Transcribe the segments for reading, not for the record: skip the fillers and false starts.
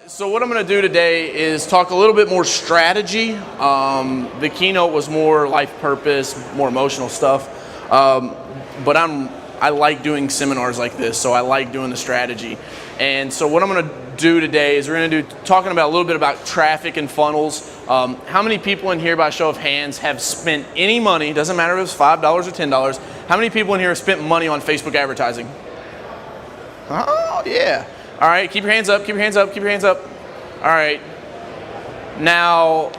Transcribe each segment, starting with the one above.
So what I'm going to do today is talk a little bit more strategy. The keynote was more life purpose, more emotional stuff. But I like doing seminars like this, so I like doing the strategy. And so what I'm going to do today is we're going to do talking about a little bit about traffic and funnels. How many people in here, by show of hands, have spent any money? Doesn't matter if it's $5 or $10. How many people in here have spent money on Facebook advertising? Oh yeah. All right, keep your hands up, keep your hands up, keep your hands up. All right. Now,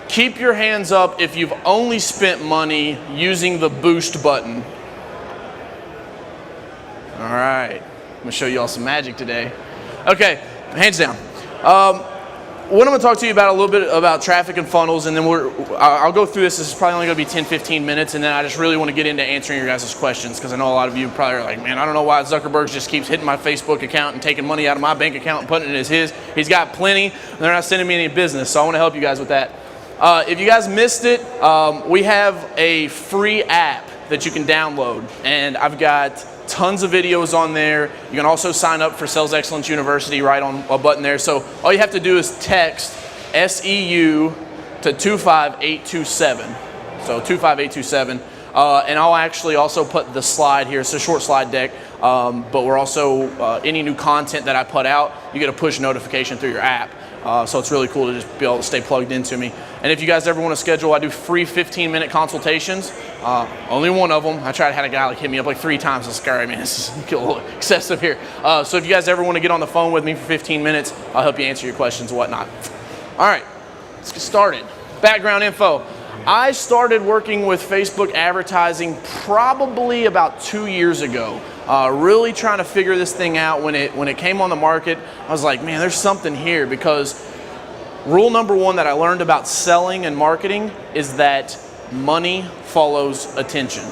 keep your hands up if you've only spent money using the boost button. All right. I'm going to show you all some magic today. Okay, hands down. What I'm going to talk to you about a little bit about traffic and funnels, and then I'll go through this. This is probably only going to be 10-15 minutes, and then I just really want to get into answering your guys' questions, because I know a lot of you probably are like, man, I don't know why Zuckerberg just keeps hitting my Facebook account and taking money out of my bank account and putting it as his. He's got plenty, and they're not sending me any business, so I want to help you guys with that. If you guys missed it, we have a free app that you can download, and I've got tons of videos on there. You can also sign up for Sales Excellence University right on a button there. So all you have to do is text SEU to 25827. So 25827. And I'll actually also put the slide here. It's a short slide deck. But we're also, any new content that I put out, you get a push notification through your app. So it's really cool to just be able to stay plugged into me. And if you guys ever want to schedule, I do free 15-minute consultations. Only one of them. I tried to have a guy hit me up like 3 times. It's scary, man. This is a little excessive here. So if you guys ever want to get on the phone with me for 15 minutes, I'll help you answer your questions and whatnot. All right, let's get started. Background info. I started working with Facebook advertising probably about 2 years ago. Really trying to figure this thing out. When it came on the market, I was like, man, there's something here, because rule number 1 that I learned about selling and marketing is that money follows attention.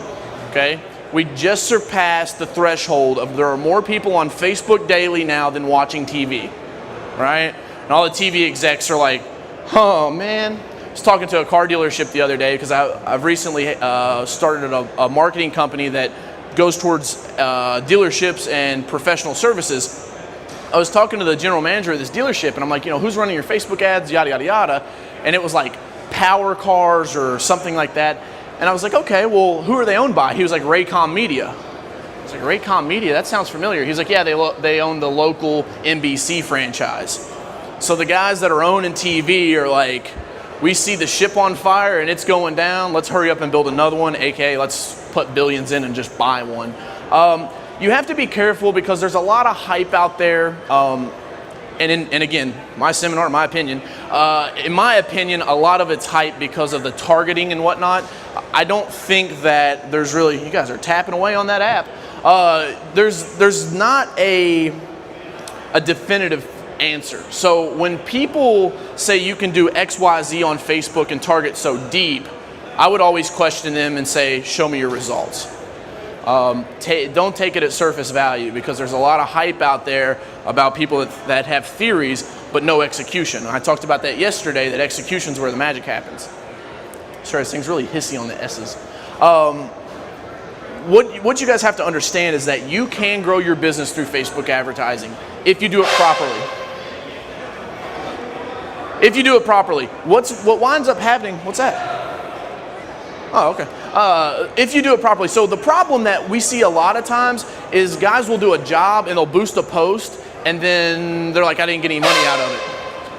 Okay? We just surpassed the threshold of there are more people on Facebook daily now than watching TV, right? And all the TV execs are like, oh man. I was talking to a car dealership the other day, because I've recently started a marketing company that goes towards dealerships and professional services. I was talking to the general manager of this dealership, and I'm like, who's running your Facebook ads, yada, yada, yada. And it was like Power Cars or something like that. And I was like, okay, well, who are they owned by? He was like, Raycom Media. I was like, Raycom Media? That sounds familiar. He's like, yeah, they own the local NBC franchise. So the guys that are owning TV are like, we see the ship on fire and it's going down. Let's hurry up and build another one, aka let's put billions in and just buy one. You have to be careful, because there's a lot of hype out there. And again, my seminar, my opinion, in my opinion, a lot of it's hype because of the targeting and whatnot. I don't think that there's really, you guys are tapping away on that app. There's not a definitive answer. So when people say you can do XYZ on Facebook and target so deep, I would always question them and say, show me your results. Don't take it at surface value, because there's a lot of hype out there about people that have theories but no execution. I talked about that yesterday, that execution is where the magic happens. Sorry, this thing's really hissy on the S's. What you guys have to understand is that you can grow your business through Facebook advertising if you do it properly. If you do it properly. What winds up happening, what's that? Oh, okay. If you do it properly. So the problem that we see a lot of times is guys will do a job and they'll boost a post, and then they're like, I didn't get any money out of it.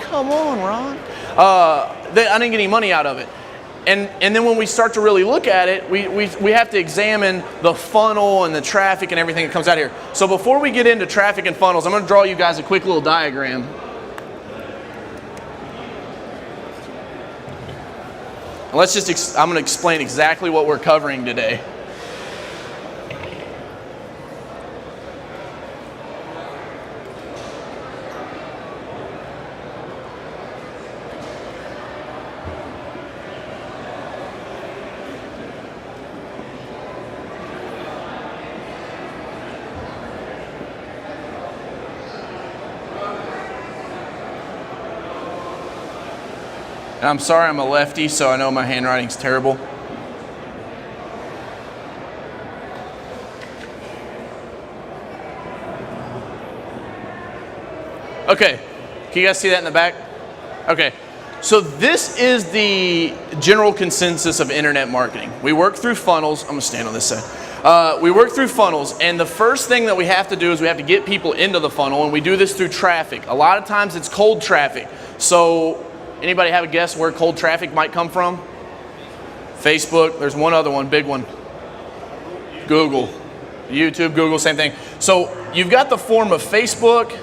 Come on, Ron. I didn't get any money out of it. And then when we start to really look at it, we have to examine the funnel and the traffic and everything that comes out here. So before we get into traffic and funnels, I'm going to draw you guys a quick little diagram. I'm going to explain exactly what we're covering today. And I'm sorry, I'm a lefty, so I know my handwriting's terrible. Okay, can you guys see that in the back? Okay, so this is the general consensus of internet marketing. We work through funnels. I'm gonna stand on this side. We work through funnels, and the first thing that we have to do is we have to get people into the funnel, and we do this through traffic. A lot of times it's cold traffic. So anybody have a guess where cold traffic might come from? Facebook. There's one other one, big one. Google. YouTube, Google, same thing. So you've got the form of Facebook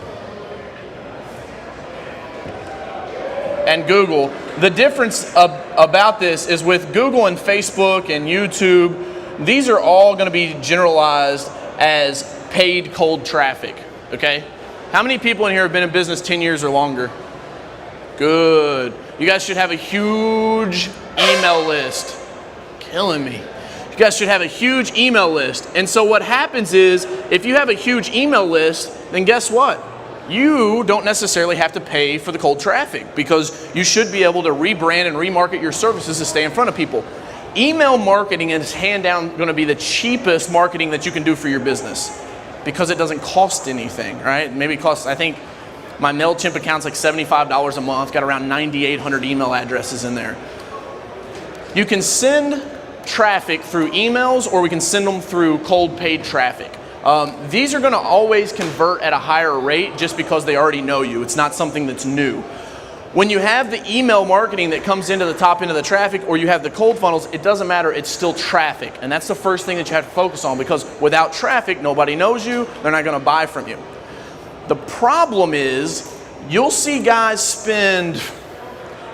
and Google. The difference about this is with Google and Facebook and YouTube, these are all going to be generalized as paid cold traffic, okay? How many people in here have been in business 10 years or longer? Good. You guys should have a huge email list. Killing me. You guys should have a huge email list. And so what happens is, if you have a huge email list, then guess what? You don't necessarily have to pay for the cold traffic, because you should be able to rebrand and remarket your services to stay in front of people. Email marketing is hand down going to be the cheapest marketing that you can do for your business, because it doesn't cost anything, right? Maybe it costs, I think my MailChimp account's like $75 a month, got around 9,800 email addresses in there. You can send traffic through emails, or we can send them through cold paid traffic. These are going to always convert at a higher rate just because they already know you. It's not something that's new. When you have the email marketing that comes into the top end of the traffic, or you have the cold funnels, it doesn't matter, it's still traffic. And that's the first thing that you have to focus on, because without traffic, nobody knows you, they're not going to buy from you. The problem is, you'll see guys spend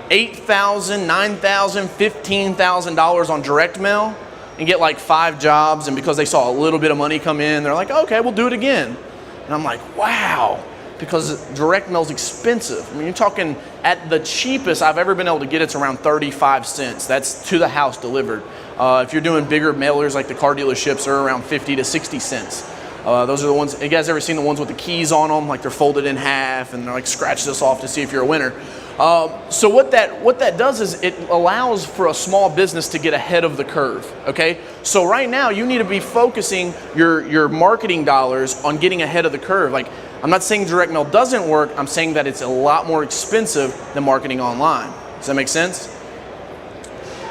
$8,000, $9,000, $15,000 on direct mail and get like 5 jobs, and because they saw a little bit of money come in, they're like, okay, we'll do it again. And I'm like, wow, because direct mail is expensive. I mean, you're talking at the cheapest I've ever been able to get, it's around 35 cents. That's to the house delivered. If you're doing bigger mailers like the car dealerships, are around 50 to 60 cents. Those are the ones, you guys ever seen the ones with the keys on them? Like they're folded in half and they're like, scratch this off to see if you're a winner. So what that does is it allows for a small business to get ahead of the curve, okay? So right now you need to be focusing your marketing dollars on getting ahead of the curve. Like, I'm not saying direct mail doesn't work, I'm saying that it's a lot more expensive than marketing online. Does that make sense?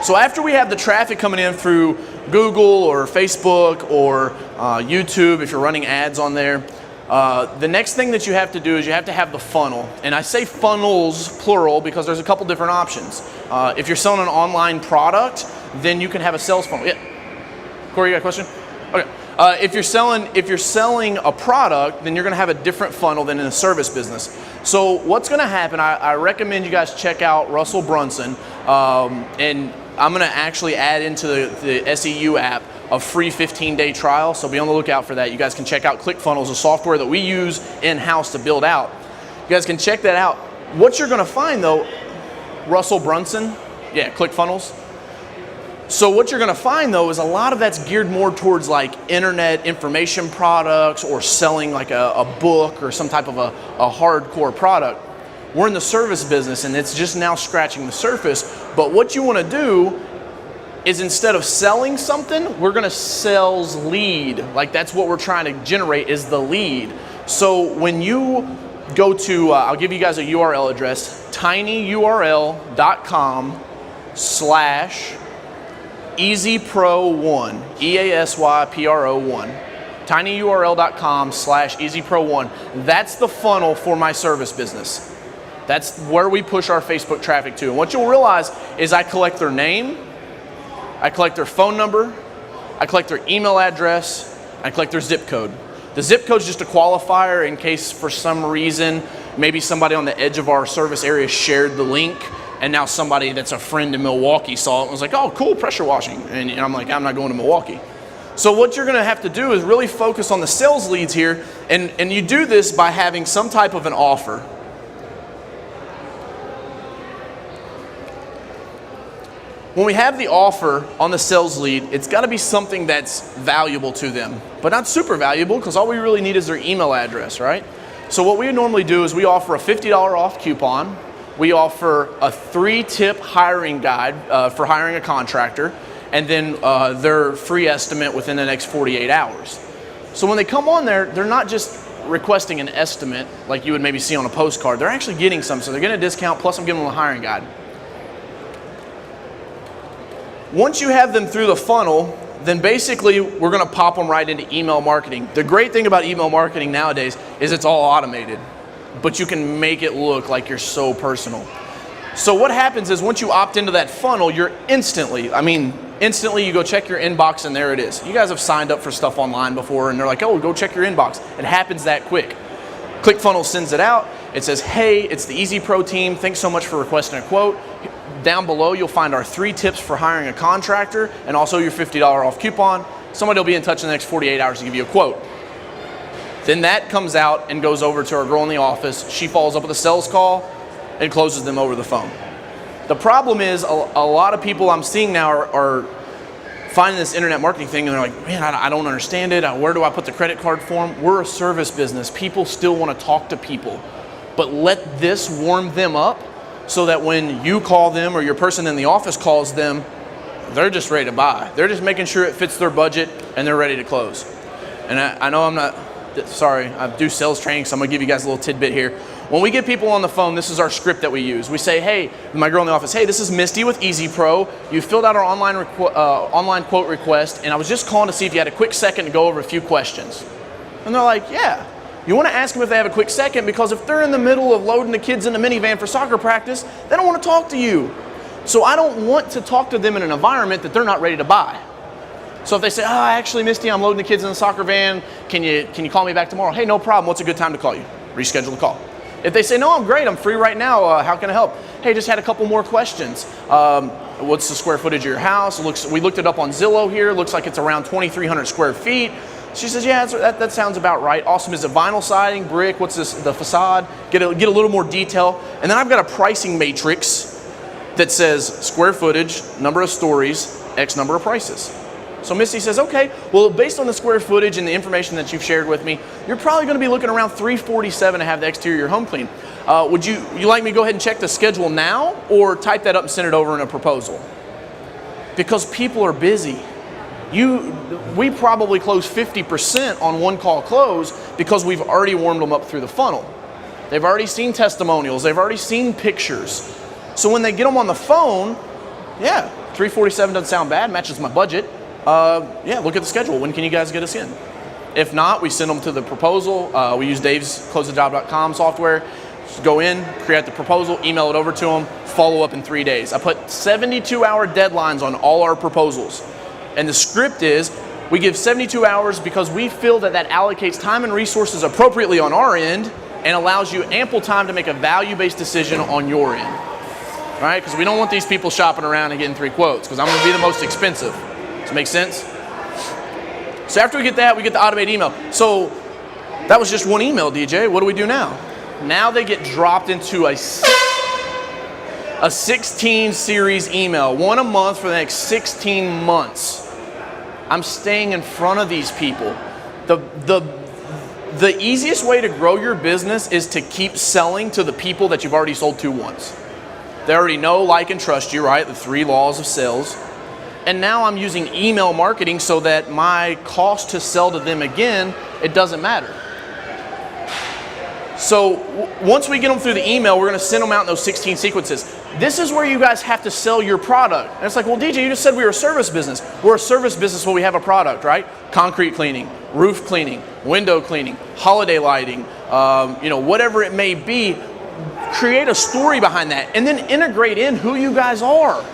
So after we have the traffic coming in through Google or Facebook or YouTube, if you're running ads on there, the next thing that you have to do is you have to have the funnel. And I say funnels plural because there's a couple different options. If you're selling an online product, then you can have a sales funnel. Yeah. Corey, you got a question? Okay. If you're selling a product, then you're going to have a different funnel than in a service business. So what's going to happen, I recommend you guys check out Russell Brunson, and I'm going to actually add into the SEU app a free 15-day trial, so be on the lookout for that. You guys can check out ClickFunnels, a software that we use in-house to build out. You guys can check that out. What you're going to find though, Russell Brunson, yeah, ClickFunnels. So what you're going to find though is a lot of that's geared more towards like internet information products, or selling like a book or some type of a hardcore product. We're in the service business and it's just now scratching the surface. But what you want to do is, instead of selling something, we're going to sales lead. Like, that's what we're trying to generate, is the lead. So when you go to, I'll give you guys a URL address, tinyurl.com/EasyPro1, EASYPRO1. tinyurl.com/EasyPro1. That's the funnel for my service business. That's where we push our Facebook traffic to. And what you'll realize is I collect their name, I collect their phone number, I collect their email address, I collect their zip code. The zip code is just a qualifier in case for some reason, maybe somebody on the edge of our service area shared the link, and now somebody that's a friend in Milwaukee saw it and was like, oh, cool, pressure washing. And I'm like, I'm not going to Milwaukee. So what you're going to have to do is really focus on the sales leads here, and you do this by having some type of an offer. When we have the offer on the sales lead, it's got to be something that's valuable to them, but not super valuable, because all we really need is their email address, right? So what we normally do is we offer a $50 off coupon. We offer a 3-tip hiring guide for hiring a contractor, and then their free estimate within the next 48 hours. So when they come on there, they're not just requesting an estimate like you would maybe see on a postcard. They're actually getting some, so they're getting a discount, plus I'm giving them a hiring guide. Once you have them through the funnel, then basically we're going to pop them right into email marketing. The great thing about email marketing nowadays is it's all automated, but you can make it look like you're so personal. So what happens is once you opt into that funnel, you're instantly you go check your inbox and there it is. You guys have signed up for stuff online before and they're like, oh, go check your inbox. It happens that quick. ClickFunnels sends it out. It says, hey, it's the Easy Pro team. Thanks so much for requesting a quote. Down below, you'll find our 3 tips for hiring a contractor and also your $50 off coupon. Somebody will be in touch in the next 48 hours to give you a quote. Then that comes out and goes over to our girl in the office. She follows up with a sales call and closes them over the phone. The problem is a lot of people I'm seeing now are finding this internet marketing thing and they're like, man, I don't understand it. Where do I put the credit card form? We're a service business. People still want to talk to people. But let this warm them up so that when you call them or your person in the office calls them, they're just ready to buy. They're just making sure it fits their budget and they're ready to close. And I know I'm not, sorry, I do sales training, so I'm gonna give you guys a little tidbit here. When we get people on the phone, this is our script that we use. We say, hey, my girl in the office, hey, this is Misty with Easy Pro. You filled out our online quote request, and I was just calling to see if you had a quick second to go over a few questions. And they're like, yeah. You want to ask them if they have a quick second, because if they're in the middle of loading the kids in the minivan for soccer practice, they don't want to talk to you. So I don't want to talk to them in an environment that they're not ready to buy. So if they say, actually, Misty, I'm loading the kids in the soccer van. Can you call me back tomorrow? Hey, no problem. What's a good time to call you? Reschedule the call. If they say, no, I'm great. I'm free right now. How can I help? Hey, just had a couple more questions. What's the square footage of your house? We looked it up on Zillow here. Looks like it's around 2,300 square feet. She says, yeah, that sounds about right. Awesome. Is it vinyl siding, brick? What's the facade? Get a little more detail. And then I've got a pricing matrix that says square footage, number of stories, X number of prices. So Misty says, okay, well, based on the square footage and the information that you've shared with me, you're probably going to be looking around $347 to have the exterior home clean. Would you like me to go ahead and check the schedule now, or type that up and send it over in a proposal? Because people are busy. We probably close 50% on one call close because we've already warmed them up through the funnel. They've already seen testimonials. They've already seen pictures. So when they get them on the phone, yeah, $347 doesn't sound bad, matches my budget. Yeah, look at the schedule. When can you guys get us in? If not, we send them to the proposal. We use Dave's closethejob.com software. Just go in, create the proposal, email it over to them, follow up in 3 days. I put 72-hour deadlines on all our proposals. And the script is, we give 72 hours because we feel that allocates time and resources appropriately on our end and allows you ample time to make a value-based decision on your end. All right, because we don't want these people shopping around and getting 3 quotes, because I'm going to be the most expensive. Does that make sense? So after we get that, we get the automated email. So that was just one email, DJ. What do we do now? Now they get dropped into a 16 series email, 1 a month for the next 16 months. I'm staying in front of these people. The easiest way to grow your business is to keep selling to the people that you've already sold to once. They already know, like, and trust you, right? The 3 laws of sales. And now I'm using email marketing so that my cost to sell to them again, it doesn't matter. So once we get them through the email, we're going to send them out in those 16 sequences. This is where you guys have to sell your product. And it's like, well, DJ, you just said we were a service business. We're a service business where we have a product, right? Concrete cleaning, roof cleaning, window cleaning, holiday lighting, whatever it may be. Create a story behind that and then integrate in who you guys are.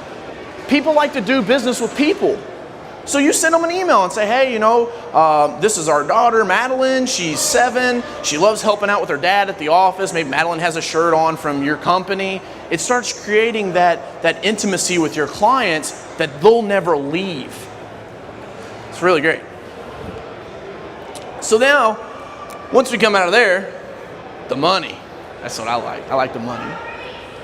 People like to do business with people. So you send them an email and say, hey, this is our daughter, Madeline. She's 7. She loves helping out with her dad at the office. Maybe Madeline has a shirt on from your company. It starts creating that intimacy with your clients that they'll never leave. It's really great. So now, once we come out of there, the money. That's what I like. I like the money.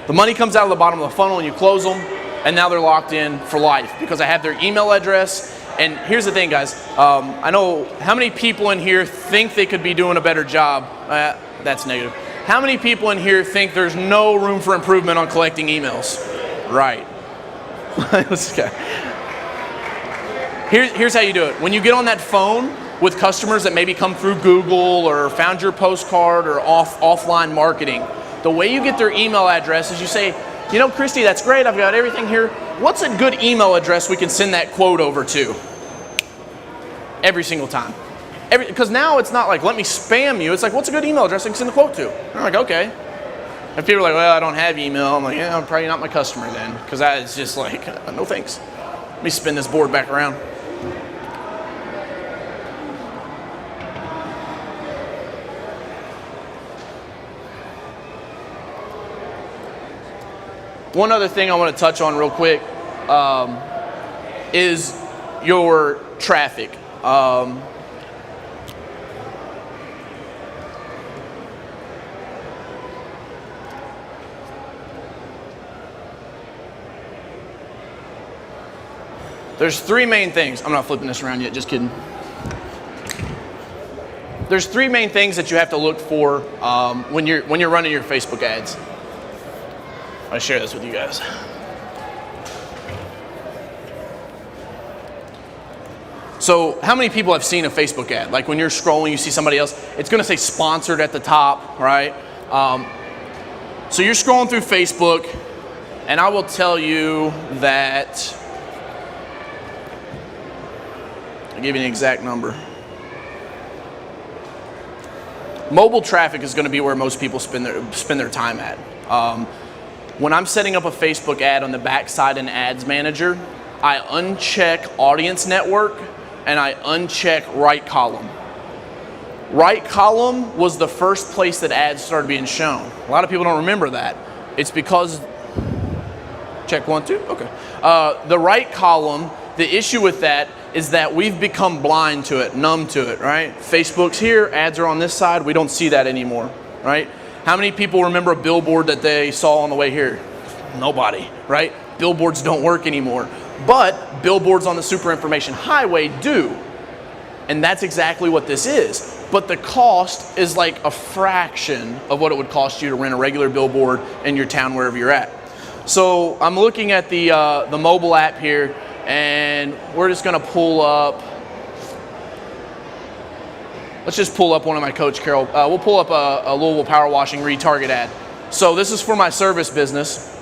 The money comes out of the bottom of the funnel and you close them. And now they're locked in for life because I have their email address. And here's the thing, guys. I know how many people in here think they could be doing a better job. That's negative. How many people in here think there's no room for improvement on collecting emails? Right. Here's how you do it. When you get on that phone, with customers that maybe come through Google or found your postcard or offline marketing. The way you get their email address is you say, you know, Christy, that's great, I've got everything here. What's a good email address we can send that quote over to? Every single time. Because now it's not like, let me spam you. It's like, what's a good email address I can send the quote to? And I'm like, okay. And people are like, well, I don't have email. I'm like, yeah, I'm probably not my customer then. Because that is just like, no thanks. Let me spin this board back around. One other thing I want to touch on real quick is your traffic. There's three main things. I'm not flipping this around yet, just kidding. There's three main things that you have to look for when you're running your Facebook ads. I'll share this with you guys. So how many people have seen a Facebook ad? Like when you're scrolling, you see somebody else, it's gonna say sponsored at the top, right? So you're scrolling through Facebook, and I will tell you that, I'll give you an exact number. Mobile traffic is gonna be where most people spend their time at. When I'm setting up a Facebook ad on the backside in Ads Manager, I uncheck Audience Network and I uncheck Right Column. Right Column was the first place that ads started being shown. A lot of people don't remember that. It's because, check 1, 2, okay. The Right Column, the issue with that is that we've become blind to it, numb to it, right? Facebook's here, ads are on this side, we don't see that anymore, right? How many people remember a billboard that they saw on the way here? Nobody, right? Billboards don't work anymore. But billboards on the super information highway do. And that's exactly what this is. But the cost is like a fraction of what it would cost you to rent a regular billboard in your town wherever you're at. So I'm looking at the mobile app here, and we're just gonna pull up, let's just pull up one of my Coach Carroll. We'll pull up a Louisville Power Washing retarget ad. So this is for my service business.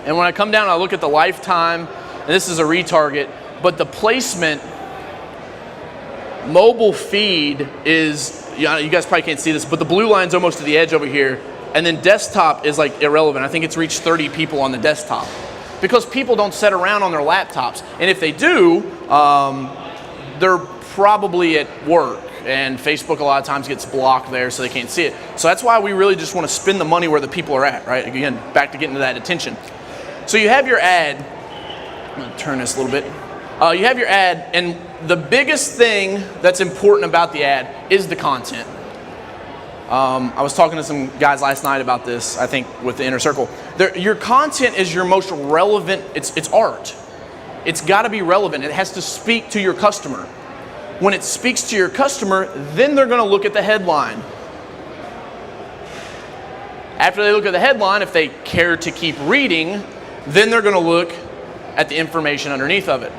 And when I come down, I look at the lifetime, and this is a retarget, but the placement, mobile feed is, you guys probably can't see this, but the blue line's almost to the edge over here, and then desktop is like irrelevant. I think it's reached 30 people on the desktop because people don't sit around on their laptops. And if they do, they're probably at work, and Facebook a lot of times gets blocked there so they can't see it. So that's why we really just want to spend the money where the people are at, right? Again, back to getting to that attention. So you have your ad. I'm going to turn this a little bit. You have your ad, and the biggest thing that's important about the ad is the content. I was talking to some guys last night about this, I think with the Inner Circle. Your content is your most relevant, it's art. It's got to be relevant. It has to speak to your customer. When it speaks to your customer, then they're going to look at the headline. After they look at the headline, if they care to keep reading, then they're going to look at the information underneath of it.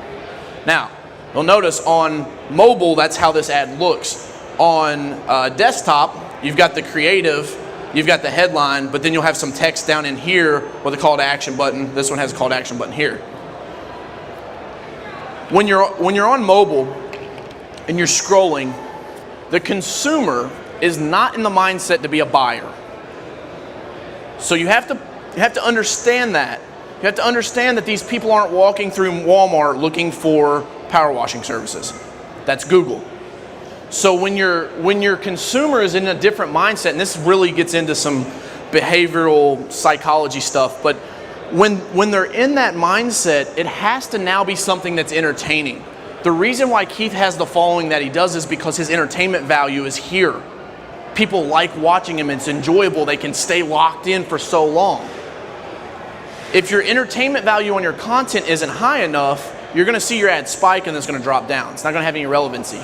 Now, you'll notice on mobile, that's how this ad looks. On desktop, you've got the creative, you've got the headline, but then you'll have some text down in here with a call to action button. This one has a call to action button here. When you're on mobile and you're scrolling, the consumer is not in the mindset to be a buyer. So you have to understand that. You have to understand that these people aren't walking through Walmart looking for power washing services. That's Google. So when your consumer is in a different mindset, and this really gets into some behavioral psychology stuff, but when they're in that mindset, it has to now be something that's entertaining. The reason why Keith has the following that he does is because his entertainment value is here. People like watching him, it's enjoyable, they can stay locked in for so long. If your entertainment value on your content isn't high enough, you're going to see your ad spike and it's going to drop down. It's not going to have any relevancy.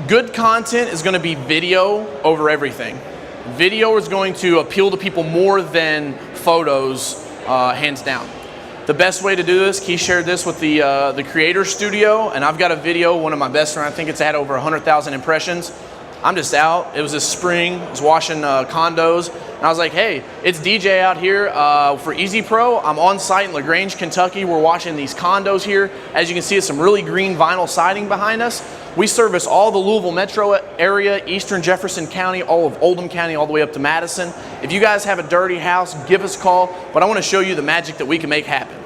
Good content is going to be video over everything. Video is going to appeal to people more than photos, hands down. The best way to do this, Keith shared this with the Creator Studio, and I've got a video, one of my best friends, I think it's had over 100,000 impressions. I'm just out. It was this spring. I was washing condos, and I was like, hey, it's DJ out here for Easy Pro. I'm on site in LaGrange, Kentucky. We're washing these condos here. As you can see, it's some really green vinyl siding behind us. We service all the Louisville metro area, eastern Jefferson County, all of Oldham County, all the way up to Madison. If you guys have a dirty house, give us a call, but I want to show you the magic that we can make happen.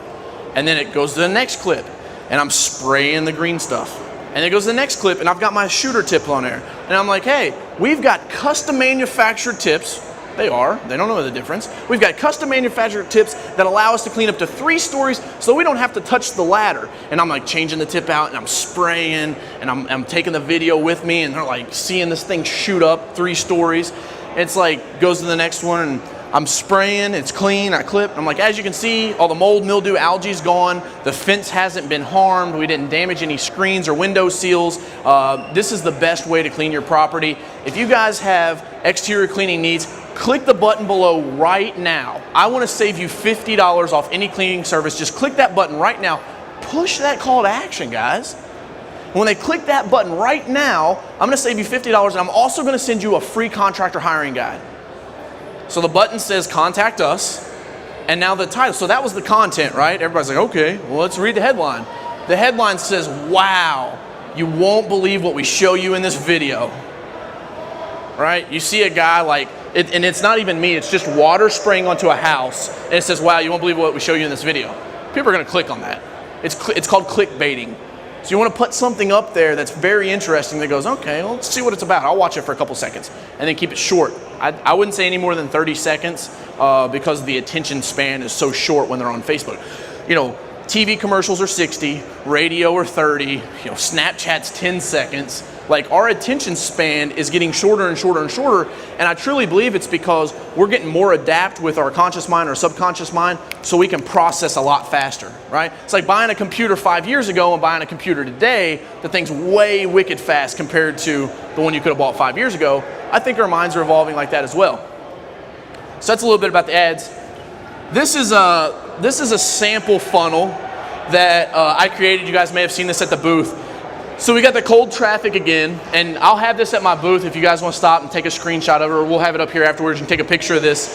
And then it goes to the next clip, and I'm spraying the green stuff. And it goes to the next clip, and I've got my shooter tip on there. And I'm like, hey, we've got custom manufactured tips. They don't know the difference. We've got custom manufactured tips that allow us to clean up to 3 stories so we don't have to touch the ladder. And I'm like changing the tip out, and I'm spraying, and I'm taking the video with me, and they're like seeing this thing shoot up 3 stories. It's like, goes to the next one, and I'm spraying, it's clean, I clip. I'm like, as you can see, all the mold, mildew, algae's gone. The fence hasn't been harmed. We didn't damage any screens or window seals. This is the best way to clean your property. If you guys have exterior cleaning needs, click the button below right now. I want to save you $50 off any cleaning service. Just click that button right now. Push that call to action, guys. When they click that button right now, I'm going to save you $50, and I'm also going to send you a free contractor hiring guide. So the button says contact us, and now the title. So that was the content, right? Everybody's like, okay, well, let's read the headline. The headline says, wow, you won't believe what we show you in this video. Right? You see a guy like, and it's not even me, it's just water spraying onto a house, and it says, wow, you won't believe what we show you in this video. People are going to click on that. It's called clickbaiting. So you want to put something up there that's very interesting that goes, okay, well, let's see what it's about. I'll watch it for a couple seconds, and then keep it short. I wouldn't say any more than 30 seconds because the attention span is so short when they're on Facebook. You know, TV commercials are 60, radio are 30, you know, Snapchat's 10 seconds. Like, our attention span is getting shorter and shorter and shorter, and I truly believe it's because we're getting more adept with our conscious mind or subconscious mind so we can process a lot faster, right? It's like buying a computer 5 years ago and buying a computer today. The thing's way wicked fast compared to the one you could have bought 5 years ago. I think our minds are evolving like that as well. So that's a little bit about the ads. This is a sample funnel that I created. You guys may have seen this at the booth. So we got the cold traffic again, and I'll have this at my booth if you guys want to stop and take a screenshot of it, or we'll have it up here afterwards and take a picture of this.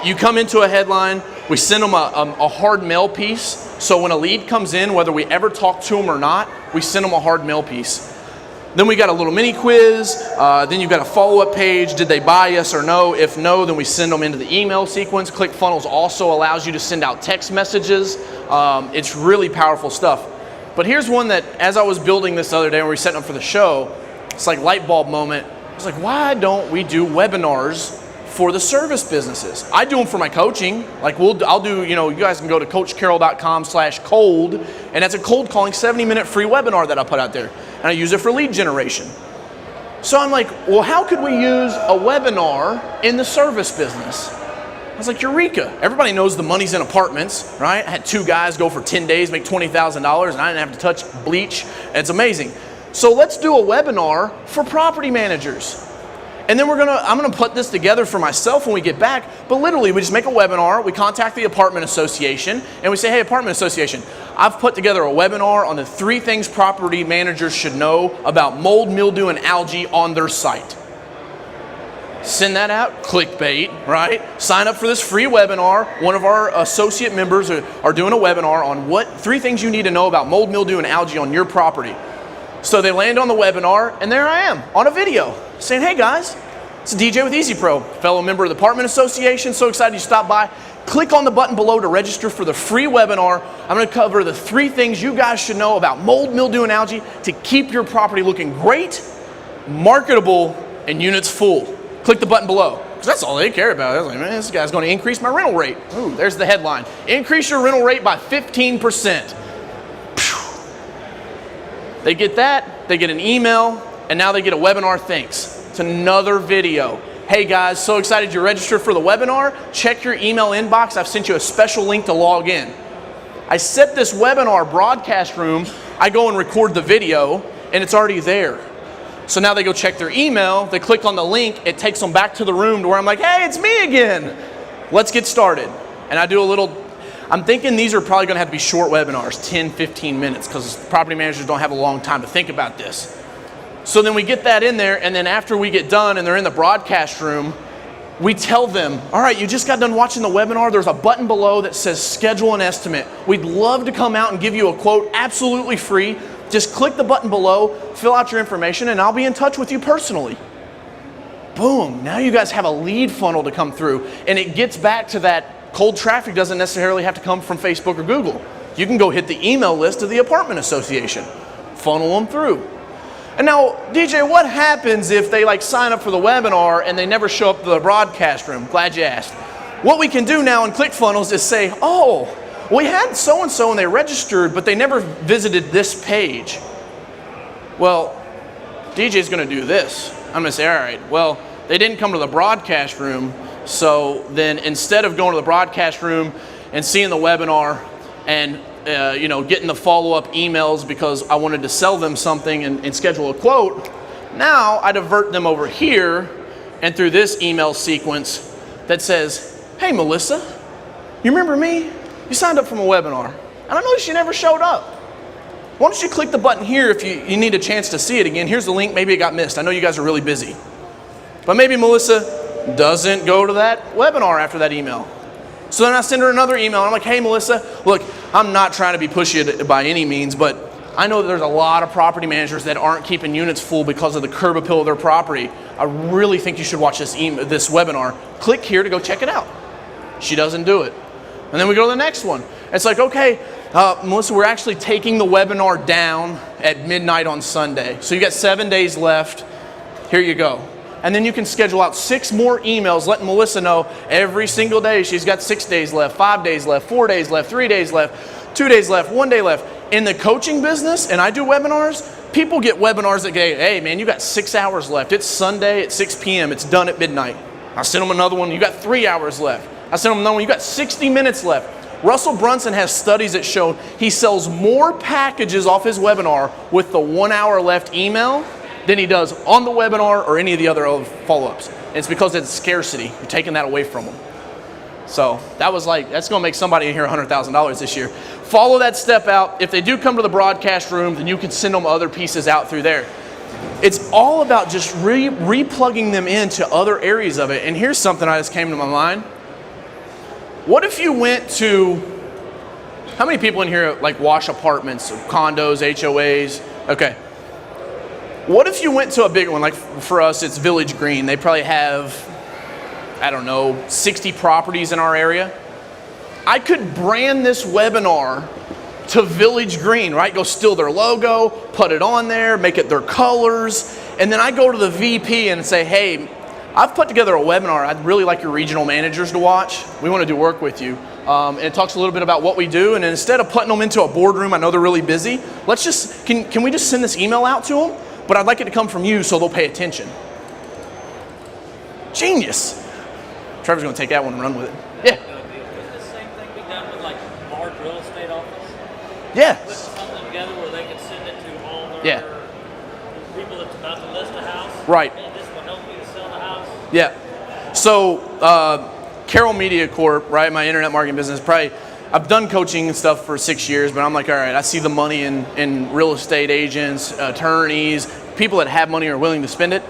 You come into a headline, we send them a hard mail piece. So when a lead comes in, whether we ever talk to them or not, we send them a hard mail piece. Then we got a little mini quiz. Then you've got a follow-up page. Did they buy, yes or no? If no, then we send them into the email sequence. ClickFunnels also allows you to send out text messages. It's really powerful stuff. But here's one that, as I was building this the other day when we were setting up for the show, it's like light bulb moment. I was like, why don't we do webinars for the service businesses? I do them for my coaching. Like I'll do, you know, you guys can go to coachcarroll.com/cold, and that's a cold calling 70-minute free webinar that I put out there. And I use it for lead generation. So I'm like, well, how could we use a webinar in the service business? I was like, eureka. Everybody knows the money's in apartments, right? I had 2 guys go for 10 days, make $20,000, and I didn't have to touch bleach. It's amazing. So let's do a webinar for property managers. And then I'm gonna put this together for myself when we get back, but literally we just make a webinar, we contact the apartment association, and we say, hey, apartment association, I've put together a webinar on the 3 things property managers should know about mold, mildew, and algae on their site. Send that out, clickbait, right? Sign up for this free webinar. One of our associate members are doing a webinar on what 3 things you need to know about mold, mildew, and algae on your property. So they land on the webinar, and there I am on a video saying, hey guys, it's a DJ with Easy Pro, fellow member of the Apartment Association. So excited you stopped by. Click on the button below to register for the free webinar. I'm going to cover the 3 things you guys should know about mold, mildew, and algae to keep your property looking great, marketable, and units full. Click the button below, because that's all they care about. I was like, man, this guy's going to increase my rental rate. Ooh, there's the headline. Increase your rental rate by 15%. They get that, they get an email, and now they get a webinar thanks. It's another video. Hey guys, so excited you registered for the webinar. Check your email inbox. I've sent you a special link to log in. I set this webinar broadcast room. I go and record the video, and it's already there. So now they go check their email, they click on the link, it takes them back to the room to where I'm like, hey, it's me again. Let's get started. And I do I'm thinking these are probably going to have to be short webinars, 10, 15 minutes, because property managers don't have a long time to think about this. So then we get that in there, and then after we get done and they're in the broadcast room, we tell them, all right, you just got done watching the webinar. There's a button below that says schedule an estimate. We'd love to come out and give you a quote absolutely free. Just click the button below, fill out your information, and I'll be in touch with you personally. Boom, now you guys have a lead funnel to come through, and it gets back to that cold traffic doesn't necessarily have to come from Facebook or Google. You can go hit the email list of the apartment association, funnel them through. And now, DJ, what happens if they sign up for the webinar and they never show up to the broadcast room? Glad you asked. What we can do now in ClickFunnels is say, oh, we had so-and-so and they registered, but they never visited this page. Well, DJ's gonna do this. I'm gonna say, all right, well, they didn't come to the broadcast room, so then instead of going to the broadcast room and seeing the webinar and getting the follow-up emails because I wanted to sell them something and schedule a quote, now I divert them over here and through this email sequence that says, hey Melissa, you remember me? You signed up for my webinar and I noticed you never showed up. Why don't you click the button here if you need a chance to see it again. Here's the link, maybe it got missed. I know you guys are really busy. But maybe Melissa doesn't go to that webinar after that email. So then I send her another email. And I'm like, hey, Melissa, look, I'm not trying to be pushy by any means, but I know that there's a lot of property managers that aren't keeping units full because of the curb appeal of their property. I really think you should watch this webinar. Click here to go check it out. She doesn't do it. And then we go to the next one. It's like, okay, Melissa, we're actually taking the webinar down at midnight on Sunday. So you got 7 days left. Here you go. And then you can schedule out 6 more emails letting Melissa know every single day she's got 6 days left, 5 days left, 4 days left, 3 days left, 2 days left, 1 day left. In the coaching business, and I do webinars, people get webinars that say, hey man, you got 6 hours left. It's Sunday at 6 p.m. It's done at midnight. I send them another one, you got 3 hours left. I send them another one, you got 60 minutes left. Russell Brunson has studies that show he sells more packages off his webinar with the 1 hour left email than he does on the webinar or any of the other follow-ups. And it's because it's scarcity. You're taking that away from them. So that's gonna make somebody in here $100,000 this year. Follow that step out. If they do come to the broadcast room, then you can send them other pieces out through there. It's all about just replugging them into other areas of it. And here's something that just came to my mind. What if you went to, how many people in here wash apartments, condos, HOAs? Okay. What if you went to a big one, for us, it's Village Green. They probably have, 60 properties in our area. I could brand this webinar to Village Green, right? Go steal their logo, put it on there, make it their colors, and then I go to the VP and say, hey, I've put together a webinar I'd really like your regional managers to watch. We want to do work with you. And it talks a little bit about what we do, and instead of putting them into a boardroom, I know they're really busy, let's just, can we just send this email out to them? But I'd like it to come from you so they'll pay attention. Genius. Trevor's going to take that one and run with it. Yeah. Could the same thing be done with large real estate office? Yeah. Put something together where they can send it to all their people that's about to list a house. Right. And this will help you to sell the house. Yeah. So Carroll Media Corp, right, my internet marketing business, I've done coaching and stuff for 6 years, but I'm like, all right, I see the money in real estate agents, attorneys, people that have money or are willing to spend it.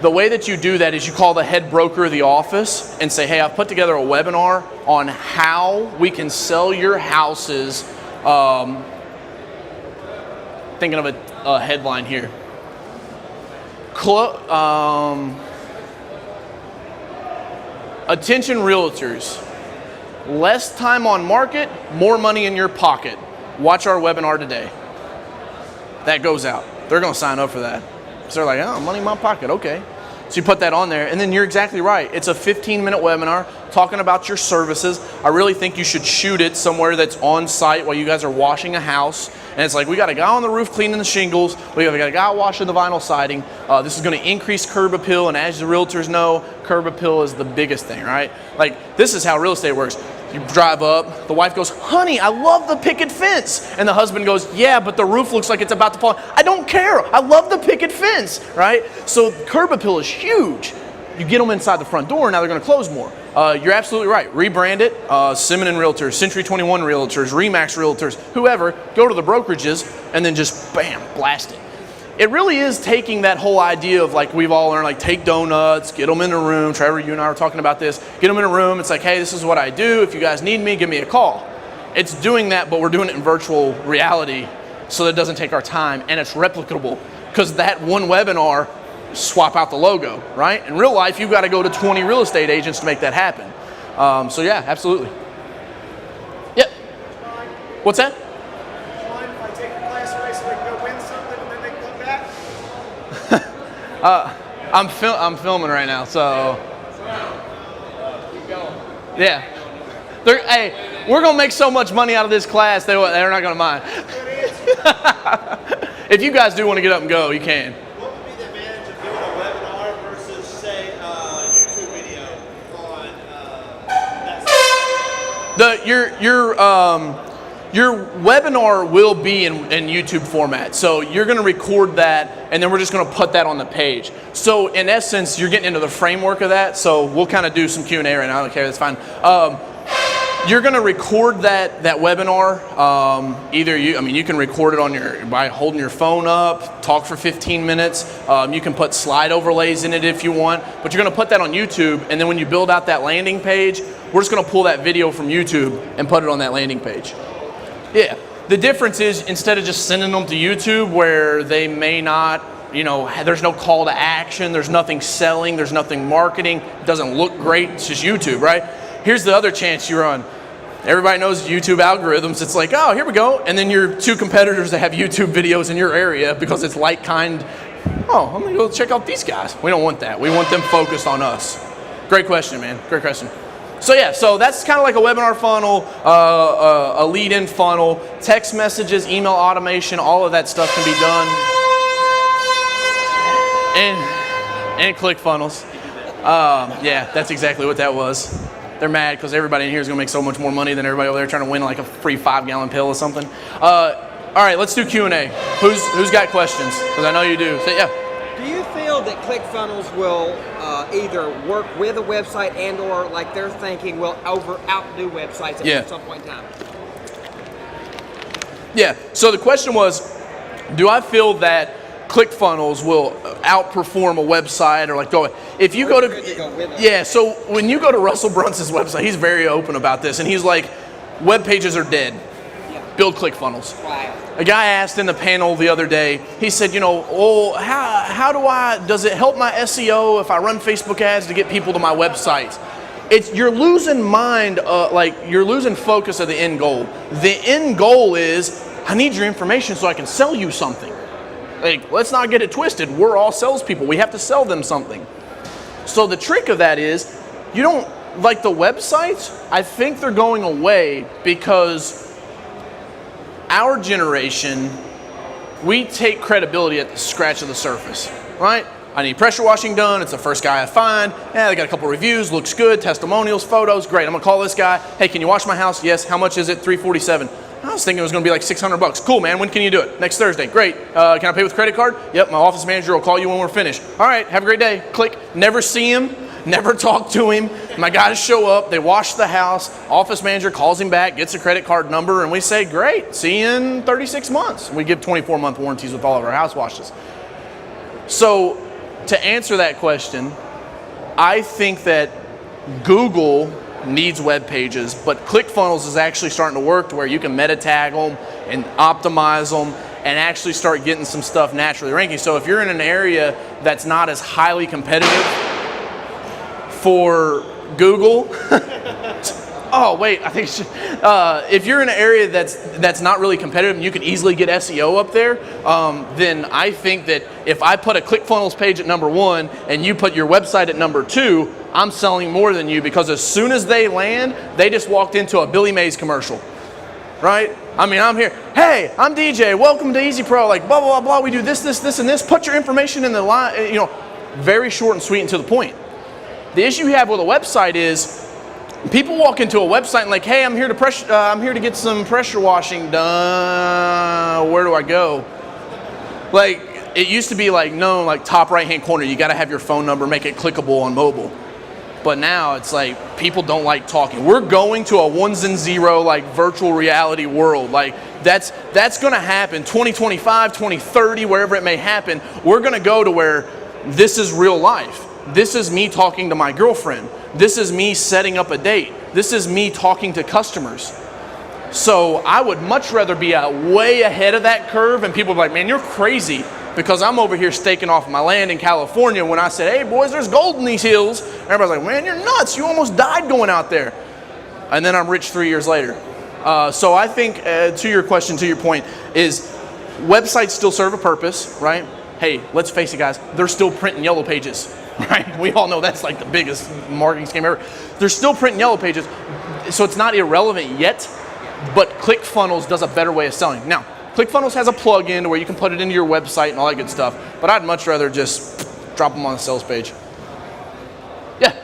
The way that you do that is you call the head broker of the office and say, hey, I've put together a webinar on how we can sell your houses. Thinking of a headline here. Attention realtors. Less time on market, more money in your pocket. Watch our webinar today. That goes out. They're going to sign up for that. So they're like, oh, money in my pocket, okay. So you put that on there, and then you're exactly right. It's a 15-minute webinar talking about your services. I really think you should shoot it somewhere that's on site while you guys are washing a house. And it's like, we got a guy on the roof cleaning the shingles. We got a guy washing the vinyl siding. This is going to increase curb appeal, and as the realtors know, curb appeal is the biggest thing, right? This is how real estate works. You drive up, the wife goes, honey, I love the picket fence. And the husband goes, yeah, but the roof looks like it's about to fall. I don't care. I love the picket fence, right? So curb appeal is huge. you get them inside the front door, now they're going to close more. You're absolutely right. Rebrand it. Simenon Realtors, Century 21 Realtors, Remax Realtors, whoever, go to the brokerages and then just bam, blast it. It really is taking that whole idea of like we've all learned, like take donuts, get them in a room. Trevor, you and I were talking about this. Get them in a room. It's like, hey, this is what I do. If you guys need me, give me a call. It's doing that, but we're doing it in virtual reality so that it doesn't take our time and it's replicable. Because that one webinar, swap out the logo, right? In real life, you've got to go to 20 real estate agents to make that happen. So yeah, absolutely. Yep. What's that? I'm filming right now, so yeah. Hey, we're gonna make so much money out of this class, they're not gonna mind. If you guys do want to get up and go, you can. What would be the advantage of doing a webinar versus, say, a YouTube video on that? Your webinar will be in YouTube format. So you're going to record that, and then we're just going to put that on the page. So in essence, you're getting into the framework of that. So we'll kind of do some Q&A right now. I don't care. That's fine. You're going to record that webinar. Either you can record it by holding your phone up, talk for 15 minutes. You can put slide overlays in it if you want. But you're going to put that on YouTube, and then when you build out that landing page, we're just going to pull that video from YouTube and put it on that landing page. Yeah, the difference is instead of just sending them to YouTube where they may not, there's no call to action, there's nothing selling, there's nothing marketing, it doesn't look great, it's just YouTube, right? Here's the other chance you run. Everybody knows YouTube algorithms. It's like, oh, here we go. And then your two competitors that have YouTube videos in your area because it's like kind, oh, I'm going to go check out these guys. We don't want that. We want them focused on us. Great question, man. Great question. So yeah, so that's kind of like a webinar funnel, a lead-in funnel, text messages, email automation, all of that stuff can be done. And ClickFunnels. Yeah, that's exactly what that was. They're mad because everybody in here is going to make so much more money than everybody over there trying to win like a free 5-gallon pill or something. All right, let's do Q&A. Who's got questions? Because I know you do. So, yeah. Do you feel that ClickFunnels will either work with a website and or like they're thinking will outdo websites at some point in time? Yeah, so the question was, do I feel that ClickFunnels will outperform a website or like go, if you go to, yeah, so when you go to Russell Brunson's website, he's very open about this and he's like, web pages are dead. Build ClickFunnels. Wow. A guy asked in the panel the other day, he said, does it help my SEO if I run Facebook ads to get people to my websites? You're losing you're losing focus of the end goal. The end goal is, I need your information so I can sell you something. Like, let's not get it twisted. We're all salespeople. We have to sell them something. So the trick of that is, you don't, like the websites, I think they're going away because our generation, we take credibility at the scratch of the surface, right? I need pressure washing done. It's the first guy I find. Yeah, they got a couple reviews, looks good, testimonials, photos, great. I'm gonna call this guy. Hey, can you wash my house? Yes. How much is it? $347. I was thinking it was gonna be like $600. Cool, man. When can you do it? Next Thursday. Great. Can I pay with credit card? Yep. My office manager will call you when we're finished. All right. Have a great day. Click. Never see him. Never talk to him. My guys show up, they wash the house, office manager calls him back, gets a credit card number, and we say, great, see you in 36 months. We give 24-month warranties with all of our house washes. So to answer that question, I think that Google needs web pages, but ClickFunnels is actually starting to work to where you can meta tag them and optimize them and actually start getting some stuff naturally ranking. So if you're in an area that's not as highly competitive for Google, oh wait, I think if you're in an area that's not really competitive and you can easily get SEO up there, then I think that if I put a ClickFunnels page at #1 and you put your website at #2, I'm selling more than you because as soon as they land, they just walked into a Billy Mays commercial, right? I mean, I'm here, hey, I'm DJ, welcome to Easy Pro, like blah, blah, blah, we do this, and this, put your information in the line, very short and sweet and to the point. The issue you have with a website is people walk into a website and like, hey, I'm here to get some pressure washing done. Where do I go? Like, it used to be like, no, like top right-hand corner, you got to have your phone number, make it clickable on mobile. But now it's like people don't like talking. We're going to a ones and zero like virtual reality world. Like that's going to happen 2025, 2030, wherever it may happen. We're going to go to where this is real life. This is me talking to my girlfriend. This is me setting up a date. This is me talking to customers. So I would much rather be way ahead of that curve, and people are like, man, you're crazy, because I'm over here staking off my land in California when I said, hey boys, there's gold in these hills. Everybody's like, man, you're nuts. You almost died going out there. And then I'm rich 3 years later. So I think to your question, to your point, is websites still serve a purpose, right? Hey, let's face it, guys, they're still printing yellow pages, right? We all know that's like the biggest marketing scheme ever. They're still printing yellow pages, so it's not irrelevant yet, but ClickFunnels does a better way of selling. Now, ClickFunnels has a plug-in where you can put it into your website and all that good stuff, but I'd much rather just drop them on the sales page. Yeah?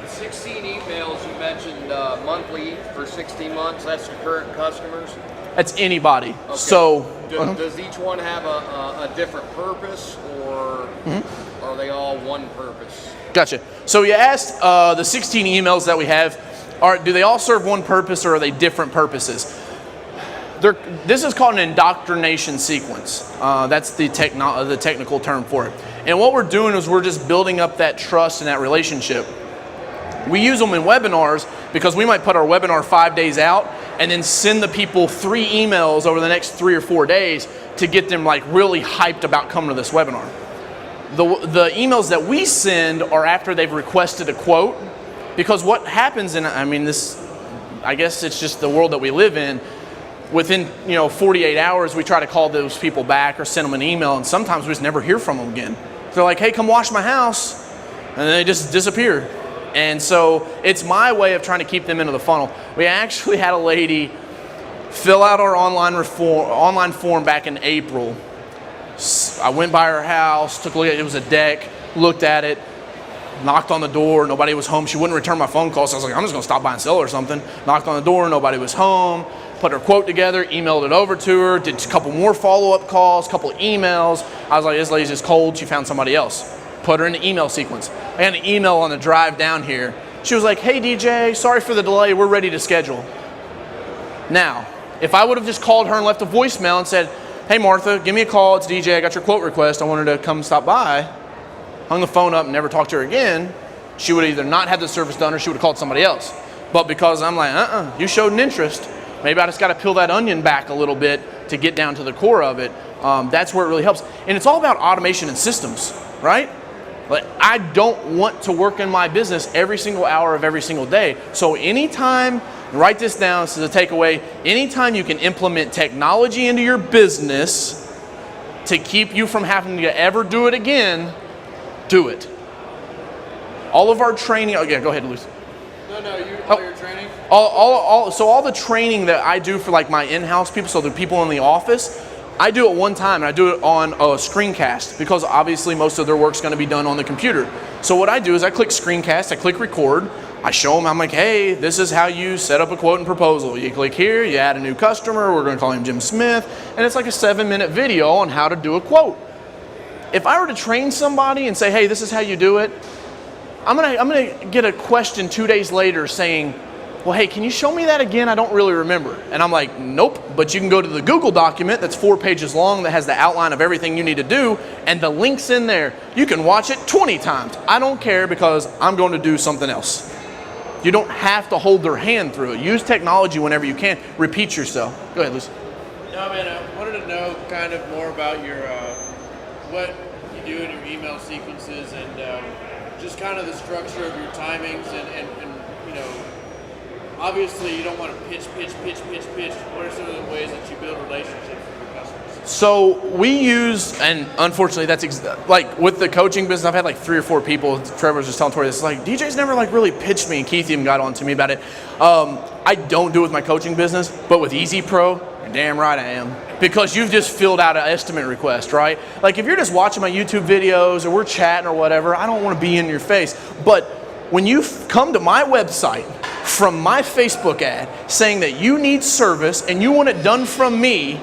16 emails you mentioned monthly for 16 months, that's your current customers? That's anybody. Okay. So does each one have a different purpose, or are they all one purpose? Gotcha. So you asked the 16 emails that we have, do they all serve one purpose, or are they different purposes? This is called an indoctrination sequence. That's the technical term for it. And what we're doing is we're just building up that trust and that relationship. We use them in webinars because we might put our webinar 5 days out and then send the people 3 emails over the next 3 or 4 days to get them like really hyped about coming to this webinar. The emails that we send are after they've requested a quote, because what happens, and I mean this, I guess it's just the world that we live in. Within 48 hours, we try to call those people back or send them an email, and sometimes we just never hear from them again. They're like, hey, come wash my house, and then they just disappear. And so it's my way of trying to keep them into the funnel. We actually had a lady fill out our online form back in April. I went by her house, took a look at it. It was a deck, looked at it, knocked on the door, nobody was home. She wouldn't return my phone call, so I was like, I'm just gonna stop by and sell her something. Knocked on the door, nobody was home. Put her quote together, emailed it over to her, did a couple more follow-up calls, couple emails. I was like, this lady's just cold, she found somebody else. Put her in the email sequence. I got an email on the drive down here. She was like, hey DJ, sorry for the delay, we're ready to schedule. Now, if I would have just called her and left a voicemail and said, hey Martha, give me a call, it's DJ, I got your quote request, I wanted to come stop by, hung the phone up and never talked to her again, she would have either not had the service done or she would have called somebody else. But because I'm like, you showed an interest, maybe I just got to peel that onion back a little bit to get down to the core of it. That's where it really helps. And it's all about automation and systems, right? Like, I don't want to work in my business every single hour of every single day. So anytime, write this down, this is a takeaway, anytime you can implement technology into your business to keep you from having to ever do it again, do it. All of our training, yeah, go ahead, Lucy. All your training? So all the training that I do for like my in-house people, so the people in the office, I do it one time, and I do it on a screencast, because obviously most of their work's going to be done on the computer. So what I do is I click screencast, I click record, I show them, I'm like, hey, this is how you set up a quote and proposal. You click here, you add a new customer, we're going to call him Jim Smith, and it's like a 7-minute video on how to do a quote. If I were to train somebody and say, hey, this is how you do it, I'm gonna get a question 2 days later saying, well, hey, can you show me that again? I don't really remember. And I'm like, nope, but you can go to the Google document that's 4 pages long that has the outline of everything you need to do, and the link's in there. You can watch it 20 times. I don't care, because I'm going to do something else. You don't have to hold their hand through it. Use technology whenever you can. Repeat yourself. Go ahead, Lucy. No, man, I wanted to know kind of more about your what you do in your email sequences, and just kind of the structure of your timings, and obviously you don't want to pitch. What are some of the ways that you build relationships with your customers? So we use, and unfortunately that's like with the coaching business, I've had like 3 or 4 people, Trevor was just telling Tori this, like DJ's never like really pitched me, and Keith even got on to me about it. I don't do it with my coaching business, but with Easy Pro, you're damn right I am. Because you've just filled out an estimate request, right? Like if you're just watching my YouTube videos or we're chatting or whatever, I don't want to be in your face. But when you come to my website from my Facebook ad saying that you need service and you want it done from me,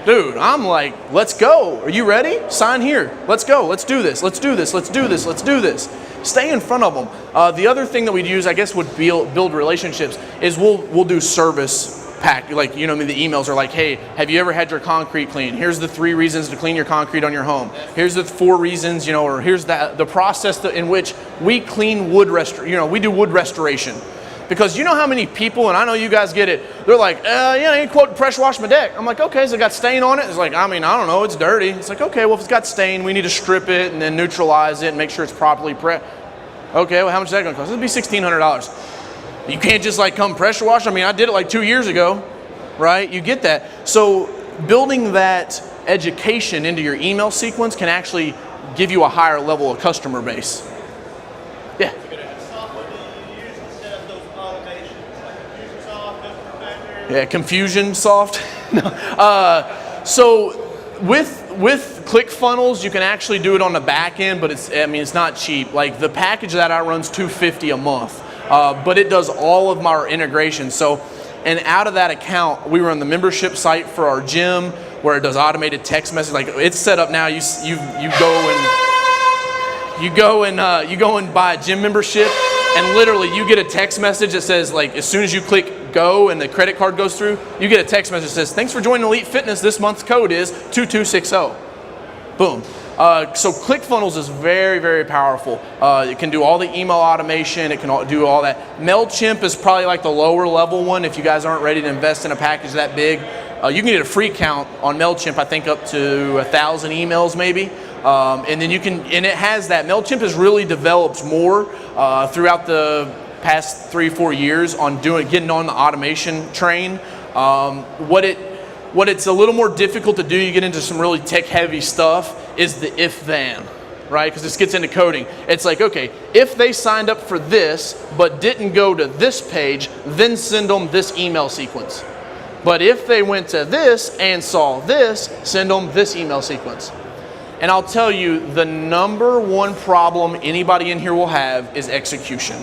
dude, I'm like, let's go. Are you ready? Sign here. Let's go. Let's do this. Let's do this. Let's do this. Let's do this. Stay in front of them. The other thing that we'd use, I guess, would build relationships is we'll do service pack. Like, you know, the emails are like, hey, have you ever had your concrete cleaned? Here's the 3 reasons to clean your concrete on your home. Here's the 4 reasons, you know, or here's the process in which we clean wood we do wood restoration. Because you know how many people, and I know you guys get it, they're like, yeah, I ain't quote pressure wash my deck. I'm like, okay, so it got stain on it? It's like, I mean, I don't know, it's dirty. It's like, okay, well, if it's got stain, we need to strip it and then neutralize it and make sure it's properly Okay, well, how much is that gonna cost? It'll be $1,600. You can't just like come pressure wash. I mean, I did it like 2 years ago, right? You get that. So building that education into your email sequence can actually give you a higher level of customer base. Yeah. Software do you use to set up those automations, like Infusionsoft, Customer Factor? Yeah, Confusionsoft. No. So with ClickFunnels, you can actually do it on the back end, but it's not cheap. Like the package that I run's $250 a month, but it does all of my integrations. So, and out of that account, we run the membership site for our gym where it does automated text message. Like it's set up now. You go and buy a gym membership, and literally you get a text message that says, like, as soon as you click go and the credit card goes through, you get a text message that says, thanks for joining Elite Fitness. This month's code is 2260. Boom. So ClickFunnels is very, very powerful. It can do all the email automation. It can do all that. MailChimp is probably like the lower level one if you guys aren't ready to invest in a package that big. You can get a free count on MailChimp, I think up to 1,000 emails maybe. And then and it has that. MailChimp has really developed more throughout the past 3-4 years on getting on the automation train. What it's a little more difficult to do, you get into some really tech heavy stuff, is the if then, right? Because this gets into coding. It's like, okay, if they signed up for this but didn't go to this page, then send them this email sequence. But if they went to this and saw this, send them this email sequence. And I'll tell you, the number one problem anybody in here will have is execution,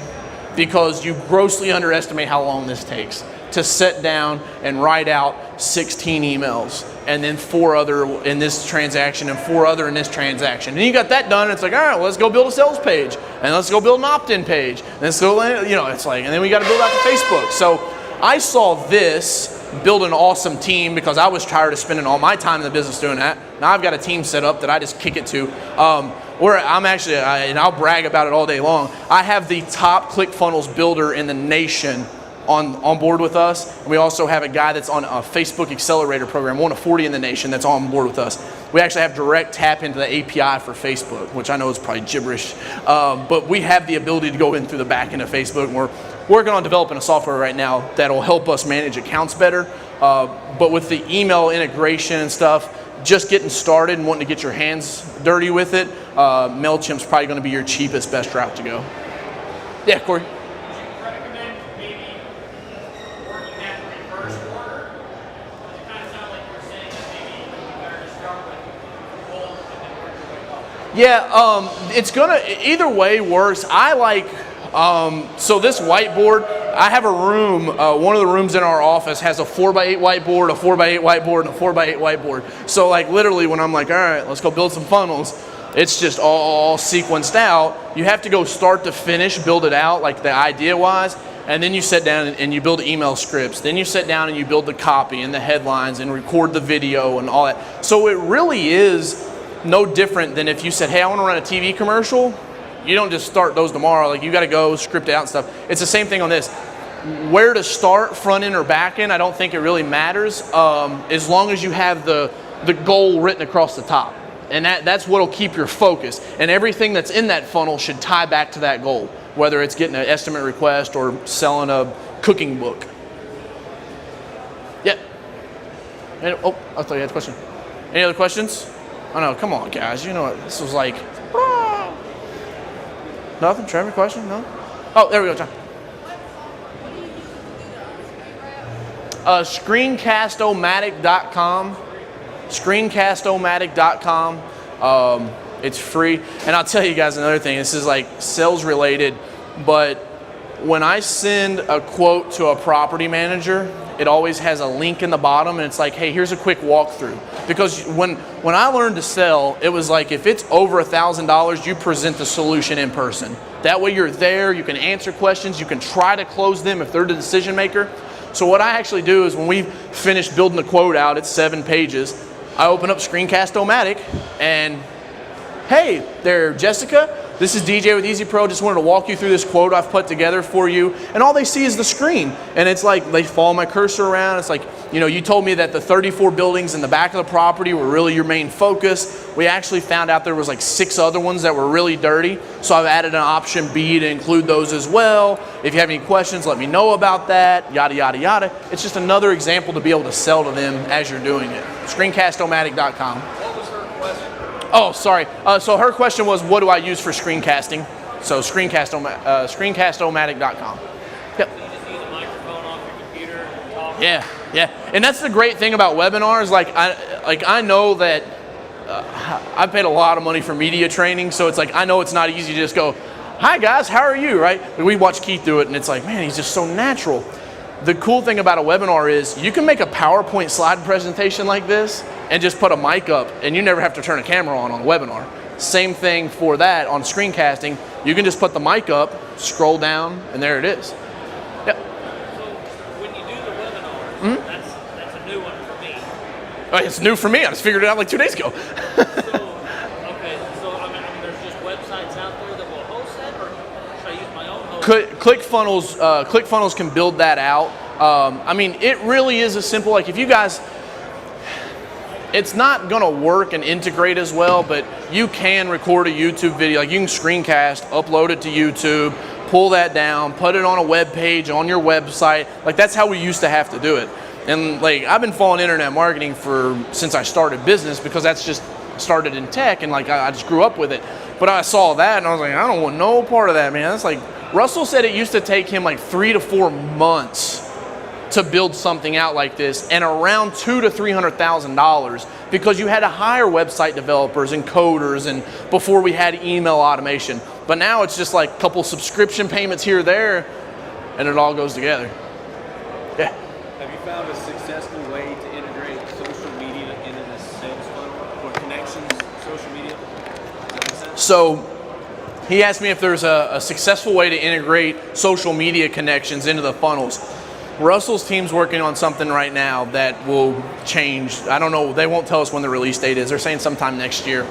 because you grossly underestimate how long this takes to sit down and write out 16 emails, and then 4 other in this transaction and 4 other in this transaction. And you got that done, it's like, all right, well, let's go build a sales page, and let's go build an opt-in page. And let's go, you know, it's like, and then we got to build out the Facebook. So I saw this build an awesome team because I was tired of spending all my time in the business doing that. Now I've got a team set up that I just kick it to. Where I'm actually, and I'll brag about it all day long, I have the top ClickFunnels builder in the nation on board with us. And we also have a guy that's on a Facebook accelerator program, one of 40 in the nation that's on board with us. We actually have direct tap into the API for Facebook, which I know is probably gibberish, but we have the ability to go in through the back end of Facebook, and we're working on developing a software right now that'll help us manage accounts better. But with the email integration and stuff, just getting started and wanting to get your hands dirty with it, MailChimp's probably going to be your cheapest, best route to go. Yeah, Corey? Yeah, it's gonna, either way works. I like, so this whiteboard, I have a room, one of the rooms in our office has a 4x8 whiteboard, a 4x8 whiteboard, and a 4x8 whiteboard. So like literally when I'm like, all right, let's go build some funnels, it's just all sequenced out. You have to go start to finish, build it out, like the idea wise, and then you sit down and you build email scripts. Then you sit down and you build the copy and the headlines and record the video and all that. So it really is no different than if you said, hey, I want to run a TV commercial. You don't just start those tomorrow. Like you got to go script it out and stuff. It's the same thing on this. Where to start, front end or back end, I don't think it really matters, as long as you have the goal written across the top. And that's what'll keep your focus. And everything that's in that funnel should tie back to that goal, whether it's getting an estimate request or selling a cooking book. Yeah. And, oh, I thought you had a question. Any other questions? Oh no, come on guys, you know what, this was like, nothing, Trevor, question, no? Oh, there we go, John. Screencast-o-matic.com, screencast-o-matic.com, it's free. And I'll tell you guys another thing, this is like sales related, but when I send a quote to a property manager, it always has a link in the bottom, and it's like, hey, here's a quick walkthrough. Because when I learned to sell, it was like, if it's over $1,000, you present the solution in person. That way you're there, you can answer questions, you can try to close them if they're the decision maker. So what I actually do is when we finish building the quote out, it's 7 pages, I open up Screencast-O-Matic, and hey there, Jessica. This is DJ with Easy Pro. Just wanted to walk you through this quote I've put together for you. And all they see is the screen. And it's like they follow my cursor around. It's like, you know, you told me that the 34 buildings in the back of the property were really your main focus. We actually found out there was like 6 other ones that were really dirty. So I've added an option B to include those as well. If you have any questions, let me know about that. Yada, yada, yada. It's just another example to be able to sell to them as you're doing it. Screencast-O-Matic.com. What was her question? Oh, sorry. So her question was, what do I use for screencasting? So screencast-O-Matic.com. Yep. So you just use a microphone off your computer and talk. Yeah, yeah. And that's the great thing about webinars. I know that I paid a lot of money for media training, so it's like I know it's not easy to just go, hi guys, how are you, right? We watch Keith do it, and it's like, man, he's just so natural. The cool thing about a webinar is you can make a PowerPoint slide presentation like this and just put a mic up, and you never have to turn a camera on the webinar. Same thing for that on screencasting. You can just put the mic up, scroll down, and there it is. Yep. So when you do the webinar, that's a new one for me. It's new for me. I just figured it out like 2 days ago. So I mean, there's just websites out there that will host that, or should I use my own host? ClickFunnels can build that out. I mean, it really is as simple. Like if you guys, it's not going to work and integrate as well, but you can record a YouTube video. Like you can screencast, upload it to YouTube, pull that down, put it on a web page on your website. Like that's how we used to have to do it. And like I've been following internet marketing since I started business, because that's just started in tech, and like I just grew up with it. But I saw that and I was like, I don't want no part of that, man. That's like, Russell said it used to take him like 3 to 4 months to build something out like this, and around $200,000 to $300,000, because you had to hire website developers and coders, and before we had email automation. But now it's just like a couple subscription payments here or there, and it all goes together. Yeah. Have you found a successful way to integrate social media into this sales funnel or connections, social media? Does that make sense? So he asked me if there's a successful way to integrate social media connections into the funnels. Russell's team's working on something right now that will change. I don't know. They won't tell us when the release date is. They're saying sometime next year.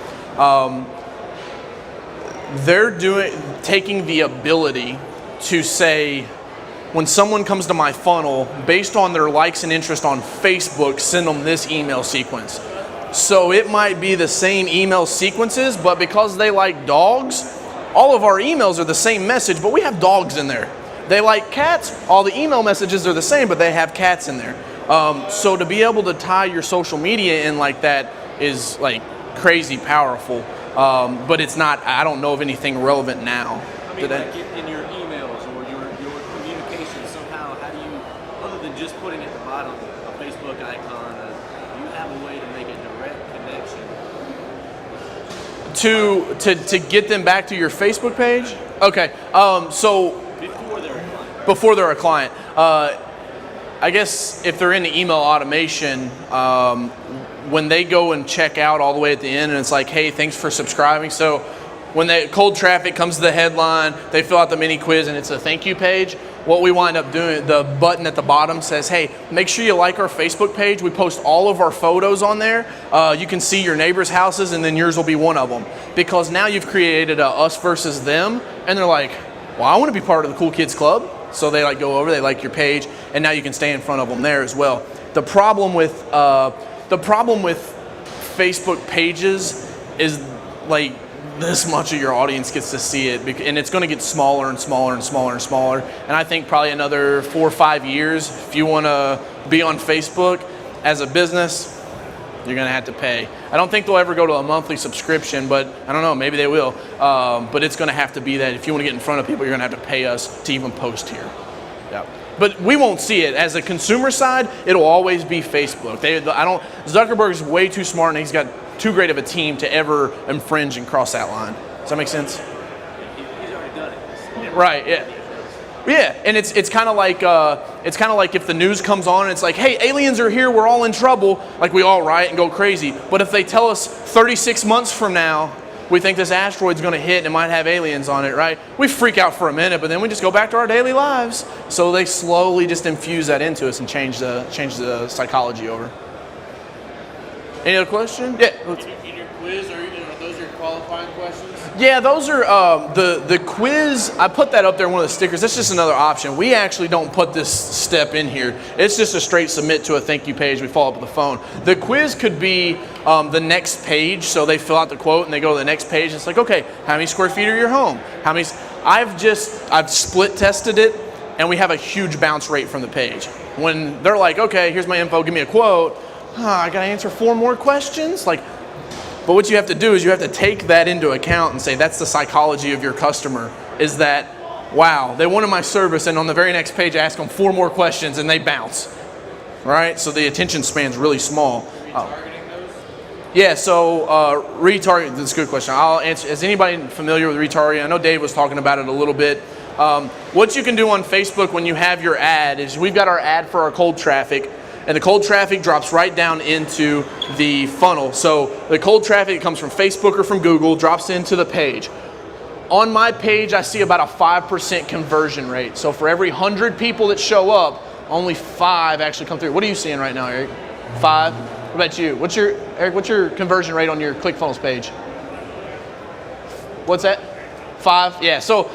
They're taking the ability to say, when someone comes to my funnel, based on their likes and interest on Facebook, send them this email sequence. So it might be the same email sequences, but because they like dogs, all of our emails are the same message, but we have dogs in there. They like cats, all the email messages are the same, but they have cats in there. So to be able to tie your social media in like that is like crazy powerful. But it's not, I don't know of anything relevant now. I mean, like in your emails or your communications, somehow, how do you, other than just putting at the bottom a Facebook icon, do you have a way to make a direct connection? To get them back to your Facebook page? Okay, so Before they're a client. before they're a client. I guess if they're in the email automation, when they go and check out all the way at the end and it's like, hey, thanks for subscribing. So when the cold traffic comes to the headline, they fill out the mini quiz and it's a thank you page. What we wind up doing, the button at the bottom says, hey, make sure you like our Facebook page. We post all of our photos on there. You can see your neighbors' houses, and then yours will be one of them. Because now you've created a us versus them, and they're like, well, I want to be part of the Cool Kids Club. So they like go over, they like your page, and now you can stay in front of them there as well. The problem with Facebook pages is like this much of your audience gets to see it, and it's going to get smaller and smaller and smaller and smaller. And I think probably another 4 or 5 years, if you want to be on Facebook as a business, you're going to have to pay. I don't think they'll ever go to a monthly subscription, but I don't know, maybe they will. But it's going to have to be that if you want to get in front of people, you're going to have to pay us to even post here. Yeah. But we won't see it. As a consumer side, it'll always be Facebook. Zuckerberg's way too smart, and he's got too great of a team to ever infringe and cross that line. Does that make sense? He's already done it. Right, yeah. Yeah, and it's kind of like if the news comes on and it's like, hey, aliens are here, we're all in trouble, like we all riot and go crazy. But if they tell us 36 months from now, we think this asteroid's going to hit and it might have aliens on it, right? We freak out for a minute, but then we just go back to our daily lives. So they slowly just infuse that into us and change the psychology over. Any other question? Yeah. In your quiz, are those your qualifying questions? Yeah, those are the quiz. I put that up there in one of the stickers. That's just another option. We actually don't put this step in here. It's just a straight submit to a thank you page. We follow up with the phone. The quiz could be the next page. So they fill out the quote and they go to the next page. It's like, okay, how many square feet are your home? How many? I've split tested it, and we have a huge bounce rate from the page. When they're like, okay, here's my info, give me a quote. I got to answer 4 more questions. But what you have to do is you have to take that into account and say that's the psychology of your customer, is that, wow, they wanted my service, and on the very next page I ask them 4 more questions and they bounce, right? So the attention span's really small. Retargeting those? Yeah, so retargeting, that's a good question. I'll answer. Is anybody familiar with retargeting? I know Dave was talking about it a little bit. What you can do on Facebook when you have your ad is we've got our ad for our cold traffic, and the cold traffic drops right down into the funnel. So the cold traffic comes from Facebook or from Google, drops into the page. On my page, I see about a 5% conversion rate. So for every 100 people that show up, only 5 actually come through. What are you seeing right now, Eric? 5? What about you? What's your conversion rate on your ClickFunnels page? What's that? 5? Yeah, so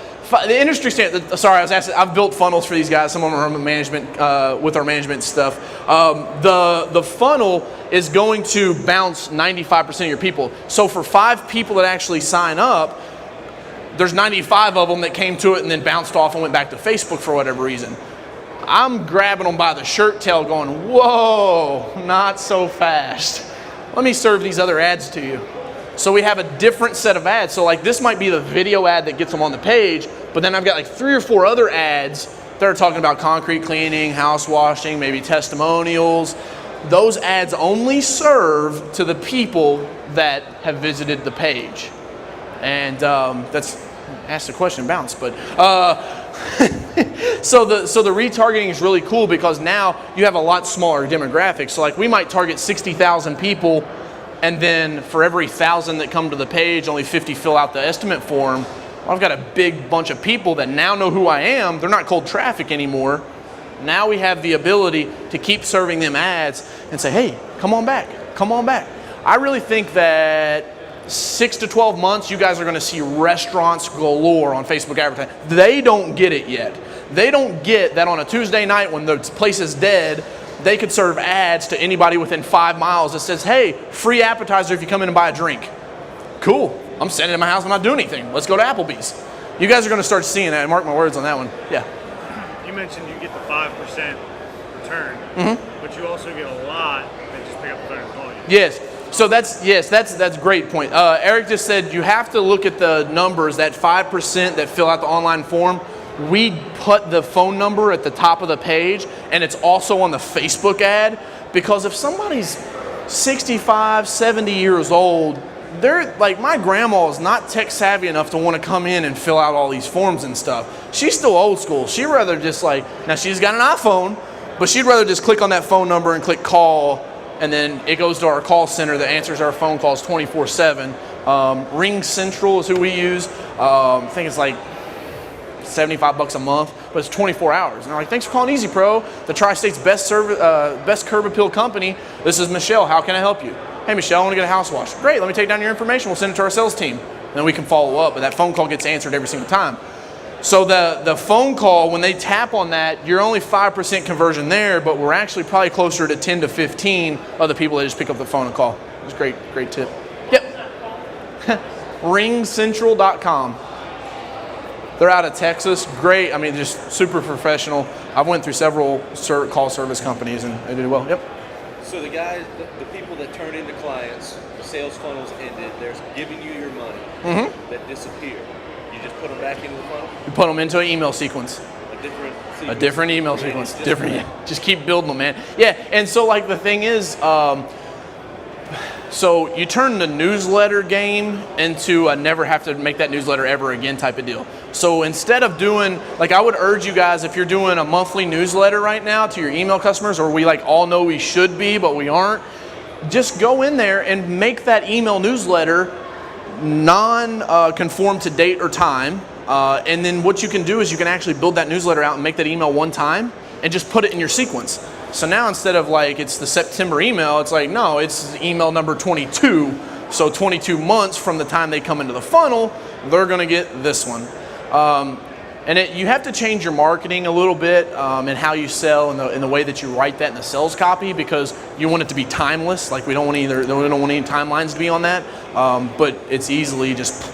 the industry standard, sorry, I was asking, I've built funnels for these guys. Some of them are on the management, with our management stuff. The funnel is going to bounce 95% of your people. So for 5 people that actually sign up, there's 95 of them that came to it and then bounced off and went back to Facebook for whatever reason. I'm grabbing them by the shirt tail going, whoa, not so fast. Let me serve these other ads to you. So we have a different set of ads. So like this might be the video ad that gets them on the page, but then I've got like 3 or 4 other ads that are talking about concrete cleaning, house washing, maybe testimonials. Those ads only serve to the people that have visited the page. And that's, ask the question, bounce, but so the retargeting is really cool because now you have a lot smaller demographics. So like we might target 60,000 people, and then for every 1,000 that come to the page, only 50 fill out the estimate form. Well, I've got a big bunch of people that now know who I am. They're not cold traffic anymore. Now we have the ability to keep serving them ads and say, hey, come on back, come on back. I really think that 6 to 12 months, you guys are going to see restaurants galore on Facebook advertising. They don't get it yet. They don't get that on a Tuesday night when the place is dead, they could serve ads to anybody within 5 miles that says, hey, free appetizer if you come in and buy a drink. Cool. I'm sitting in my house, I'm not doing anything. Let's go to Applebee's. You guys are going to start seeing that. Mark my words on that one. Yeah. You mentioned you get the 5% return, but you also get a lot that just pick up the phone and call you. Yes. So that's a great point. Eric just said you have to look at the numbers, that 5% that fill out the online form. We put the phone number at the top of the page, and it's also on the Facebook ad, because if somebody's 65, 70 years old, they're like, my grandma is not tech savvy enough to want to come in and fill out all these forms and stuff. She's still old school. She'd rather just like, now she's got an iPhone, but she'd rather just click on that phone number and click call, and then it goes to our call center that answers our phone calls 24/7. Ring Central is who we use. I think it's like $75 a month, but it's 24 hours. And they're like, thanks for calling Easy Pro, the Tri-State's best curb appeal company. This is Michelle. How can I help you? Hey, Michelle, I want to get a house wash. Great, let me take down your information. We'll send it to our sales team. And then we can follow up, but that phone call gets answered every single time. So the phone call, when they tap on that, you're only 5% conversion there, but we're actually probably closer to 10 to 15 of the people that just pick up the phone and call. It's a great tip. Yep. Ringcentral.com. They're out of Texas. Great. I mean, just super professional. I've went through several call service companies and they did well. Yep. So the guys, the people that turn into clients, the sales funnels ended, they're giving you your money that disappear. You just put them back into the funnel? You put them into an email sequence. A different email sequence. Different. Just keep building them, man. Yeah. And so like the thing is, So you turn the newsletter game into a never have to make that newsletter ever again type of deal. So instead of doing, like I would urge you guys, if you're doing a monthly newsletter right now to your email customers, or we like all know we should be, but we aren't, just go in there and make that email newsletter non-conform to date or time. And then what you can do is you can actually build that newsletter out and make that email one time and just put it in your sequence. So now instead of like it's the September email, it's like, no, it's email number 22. So 22 months from the time they come into the funnel, they're gonna get this one. You have to change your marketing a little bit and how you sell and the way that you write that in the sales copy, because you want it to be timeless. Like we don't want any timelines to be on that, but it's easily just,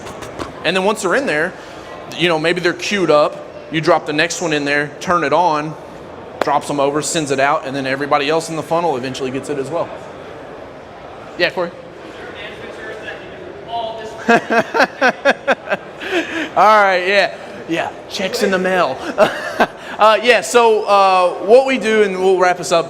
and then once they're in there, maybe they're queued up, you drop the next one in there, turn it on, drops them over, sends it out, and then everybody else in the funnel eventually gets it as well. Yeah, Corey? All right, yeah, checks in the mail. So what we do, and we'll wrap this up,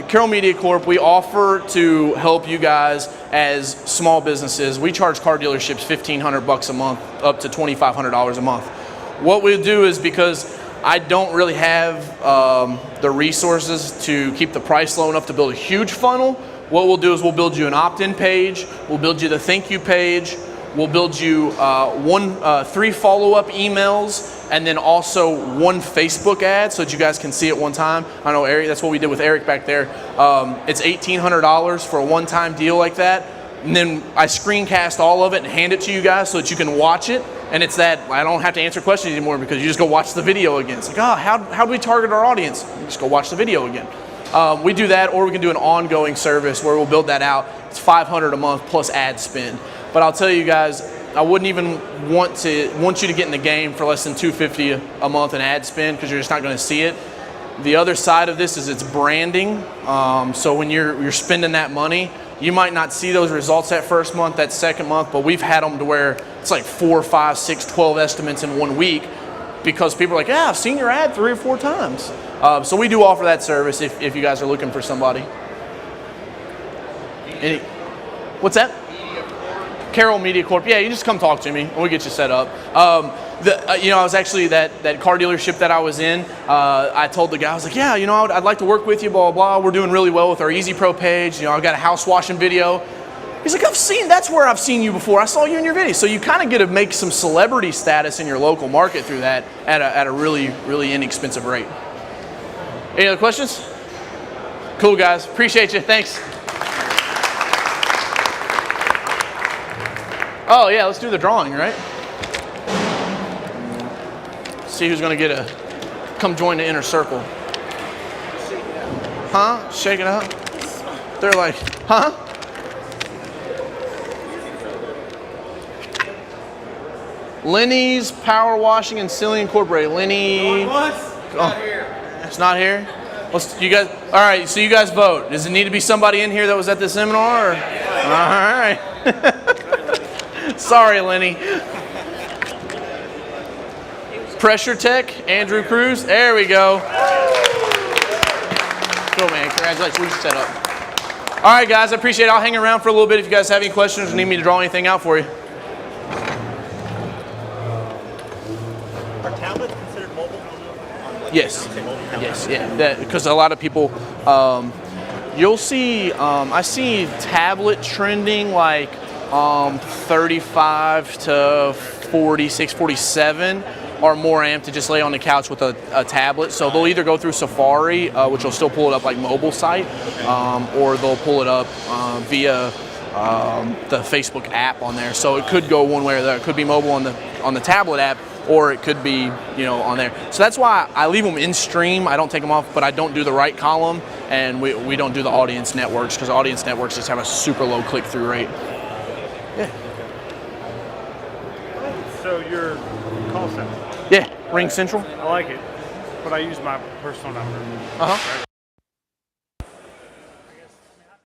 Carroll Media Corp, we offer to help you guys as small businesses. We charge car dealerships $1,500 a month, up to $2,500 a month. What we'll do is, because I don't really have the resources to keep the price low enough to build a huge funnel, what we'll do is we'll build you an opt-in page, we'll build you the thank you page, we'll build you 3 follow-up emails, and then also 1 Facebook ad so that you guys can see it one time. I know Eric, that's what we did with Eric back there. It's $1,800 for a one-time deal like that. And then I screencast all of it and hand it to you guys so that you can watch it. And it's that I don't have to answer questions anymore, because you just go watch the video again. It's like, how do we target our audience? You just go watch the video again. We do that, or we can do an ongoing service where we'll build that out. It's $500 a month plus ad spend. But I'll tell you guys, I wouldn't even want you to get in the game for less than $250 a month in ad spend, because you're just not going to see it. The other side of this is it's branding. So when you're spending that money, you might not see those results that first month, that second month, but we've had them to where it's like 4, 5, 6, 12 estimates in 1 week, because people are like, yeah, I've seen your ad 3 or 4 times. So we do offer that service if you guys are looking for somebody. What's that? Carroll Media Corp. Yeah, you just come talk to me and we'll get you set up. I was actually that car dealership that I was in. I told the guy, I was like, yeah, I'd like to work with you, blah, blah, blah. We're doing really well with our Easy Pro page. I've got a house washing video. He's like, that's where I've seen you before. I saw you in your video. So you kind of get to make some celebrity status in your local market through that at a really, really inexpensive rate. Any other questions? Cool, guys. Appreciate you. Thanks. Oh yeah, let's do the drawing, right? See who's gonna come join the inner circle. Huh? Shake it up. They're like, huh? Lenny's Power Washing and Sealing Incorporated. Lenny. Not here. It's not here? You guys, all right, so you guys vote. Does it need to be somebody in here that was at the seminar? Or? All right. Sorry, Lenny. Pressure Tech, Andrew Cruz. There we go. Cool, man. Congratulations. We set up. All right, guys. I appreciate it. I'll hang around for a little bit if you guys have any questions or need me to draw anything out for you. Are tablets considered mobile? Yes. Yes, yeah. Because a lot of people, you'll see, I see tablet trending like 35 to 46, 47 are more amped to just lay on the couch with a tablet. So they'll either go through Safari, which will still pull it up like mobile site, or they'll pull it up via the Facebook app on there. So it could go one way or the other. It could be mobile on the tablet app, or it could be on there. So that's why I leave them in stream. I don't take them off, but I don't do the right column, and we don't do the audience networks, because audience networks just have a super low click-through rate. Yeah. So your call center. Yeah, Ring Central. I like it, but I use my personal number. Uh-huh.